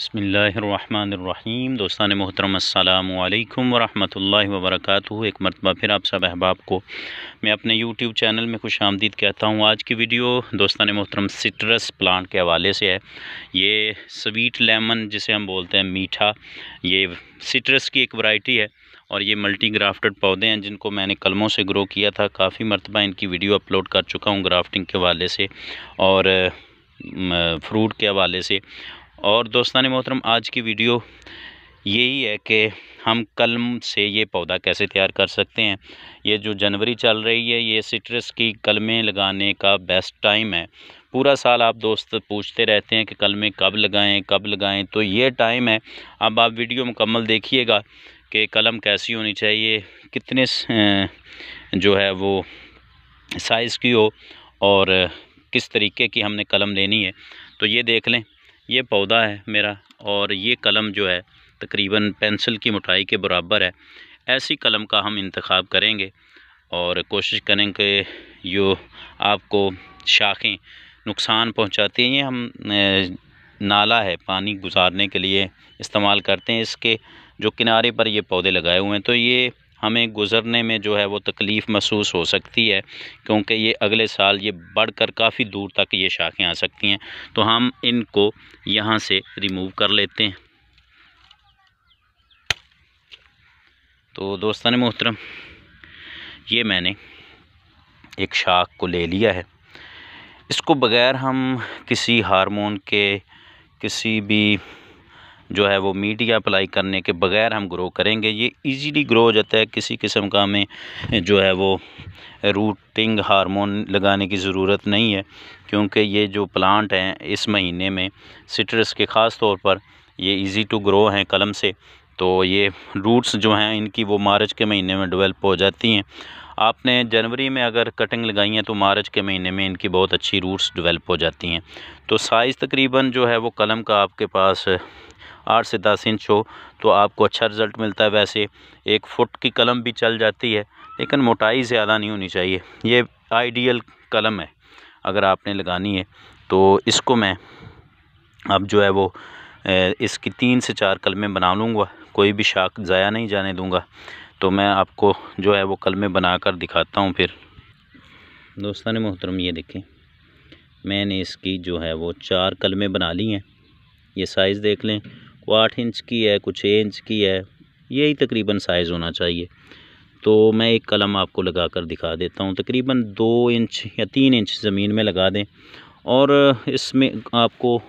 बिस्मिल्लाहिर्रहमानिर्रहीम। दोस्तान मोहतरम अस्सलामु अलैकुम वरहमतुल्लाहि वबरकातुहू। एक मरतबा फिर आप सब अहबाब को मैं अपने यूट्यूब चैनल में खुश आमदीद कहता हूँ। आज की वीडियो दोस्तान मोहतरम सिट्रस प्लांट के हवाले से है। ये स्वीट लेमन जिसे हम बोलते हैं, मीठा, ये सिट्रस की एक वैरायटी है और ये मल्टी ग्राफ्टेड पौधे हैं जिनको मैंने कलमों से ग्रो किया था। काफ़ी मरतबा इनकी वीडियो अपलोड कर चुका हूँ ग्राफ्टिंग के हवाले से और फ्रूट के हवाले से। और दोस्तान मोहतरम आज की वीडियो यही है कि हम कलम से ये पौधा कैसे तैयार कर सकते हैं। ये जो जनवरी चल रही है, ये सिट्रस की कलमें लगाने का बेस्ट टाइम है। पूरा साल आप दोस्त पूछते रहते हैं कि कलमें कब लगाएं, तो ये टाइम है। अब आप वीडियो मुकम्मल देखिएगा कि कलम कैसी होनी चाहिए, कितने जो है वो साइज़ की हो और किस तरीके की हमने कलम लेनी है। तो ये देख लें, ये पौधा है मेरा और ये कलम जो है तकरीबन पेंसिल की मोटाई के बराबर है। ऐसी कलम का हम इंतखाब करेंगे और कोशिश करेंगे जो आपको शाखें नुकसान पहुंचाती हैं। ये हम नाला है पानी गुजारने के लिए इस्तेमाल करते हैं। इसके जो किनारे पर ये पौधे लगाए हुए हैं, तो ये हमें गुज़रने में जो है वो तकलीफ़ महसूस हो सकती है, क्योंकि ये अगले साल ये बढ़कर काफ़ी दूर तक ये शाखें आ सकती हैं। तो हम इनको यहाँ से रिमूव कर लेते हैं। तो दोस्तान मोहतरम, ये मैंने एक शाख को ले लिया है। इसको बग़ैर हम किसी हार्मोन के, किसी भी जो है वो मीडिया अप्लाई करने के बग़ैर हम ग्रो करेंगे। ये इजीली ग्रो हो जाता है। किसी किस्म का हमें जो है वो रूटिंग हार्मोन लगाने की ज़रूरत नहीं है, क्योंकि ये जो प्लांट हैं इस महीने में सिट्रस के ख़ास तौर पर ये इजी टू ग्रो हैं कलम से। तो ये रूट्स जो हैं इनकी वो मार्च के महीने में डेवलप हो जाती हैं। आपने जनवरी में अगर कटिंग लगाई है तो मार्च के महीने में इनकी बहुत अच्छी रूट्स डेवलप हो जाती हैं। तो साइज़ तकरीबन जो है वो कलम का आपके पास 8 से 10 इंच हो तो आपको अच्छा रिज़ल्ट मिलता है। वैसे 1 फुट की कलम भी चल जाती है, लेकिन मोटाई ज़्यादा नहीं होनी चाहिए। ये आइडियल कलम है अगर आपने लगानी है। तो इसको मैं अब जो है वो इसकी 3 से 4 कलमें बना लूँगा, कोई भी शाख ज़ाया नहीं जाने दूँगा। तो मैं आपको जो है वो कलमें बना कर दिखाता हूँ। फिर दोस्तान मोहतरम, ये देखें, मैंने इसकी जो है वो 4 कलमें बना ली हैं। ये साइज़ देख लें, वो 8 इंच की है, कुछ 6 इंच की है, यही तकरीबन साइज़ होना चाहिए। तो मैं एक कलम आपको लगा कर दिखा देता हूँ। तकरीबन 2 इंच या 3 इंच ज़मीन में लगा दें और इसमें आपको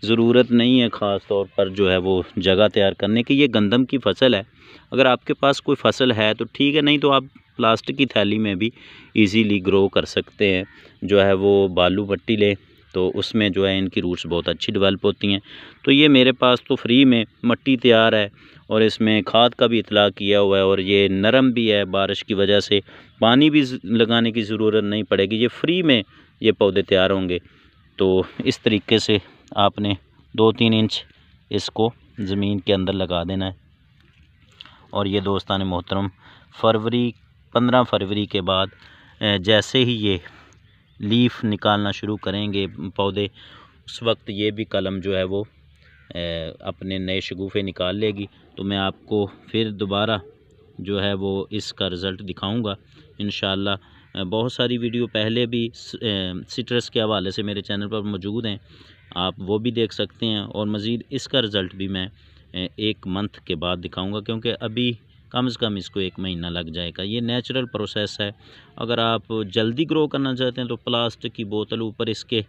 ज़रूरत नहीं है ख़ास तौर पर जो है वो जगह तैयार करने की। ये गंदम की फसल है। अगर आपके पास कोई फसल है तो ठीक है, नहीं तो आप प्लास्टिक की थैली में भी इजीली ग्रो कर सकते हैं। जो है वो बालू मट्टी ले तो उसमें जो है इनकी रूट्स बहुत अच्छी डेवलप होती हैं। तो ये मेरे पास तो फ्री में मट्टी तैयार है और इसमें खाद का भी इतला किया हुआ है और ये नरम भी है। बारिश की वजह से पानी भी लगाने की ज़रूरत नहीं पड़ेगी। ये फ्री में ये पौधे तैयार होंगे। तो इस तरीके से आपने 2-3 इंच इसको ज़मीन के अंदर लगा देना है। और ये दोस्तान मोहतरम 15 फरवरी के बाद जैसे ही ये लीफ निकालना शुरू करेंगे पौधे, उस वक्त ये भी कलम जो है वो अपने नए शगुफ़े निकाल लेगी। तो मैं आपको फिर दोबारा जो है वो इसका रिज़ल्ट दिखाऊंगा इंशाअल्लाह। बहुत सारी वीडियो पहले भी सिट्रस के हवाले से मेरे चैनल पर मौजूद हैं, आप वो भी देख सकते हैं। और मज़ीद इसका रिज़ल्ट भी मैं 1 मंथ के बाद दिखाऊंगा, क्योंकि अभी कम से कम इसको 1 महीना लग जाएगा। ये नेचुरल प्रोसेस है। अगर आप जल्दी ग्रो करना चाहते हैं तो प्लास्टिक की बोतल ऊपर इसके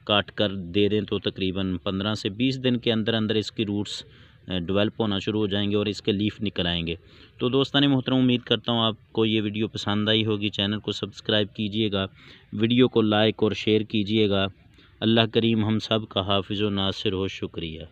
काट कर दे दें तो तकरीबन 15 से 20 दिन के अंदर अंदर इसकी रूट्स डेवलप होना शुरू हो जाएंगे और इसके लीफ निकल आएंगे। तो दोस्तान मोहतरम, उम्मीद करता हूँ आपको ये वीडियो पसंद आई होगी। चैनल को सब्सक्राइब कीजिएगा, वीडियो को लाइक और शेयर कीजिएगा। अल्लाह करीम हम सब का हाफिज़ व नासिर हो। शुक्रिया।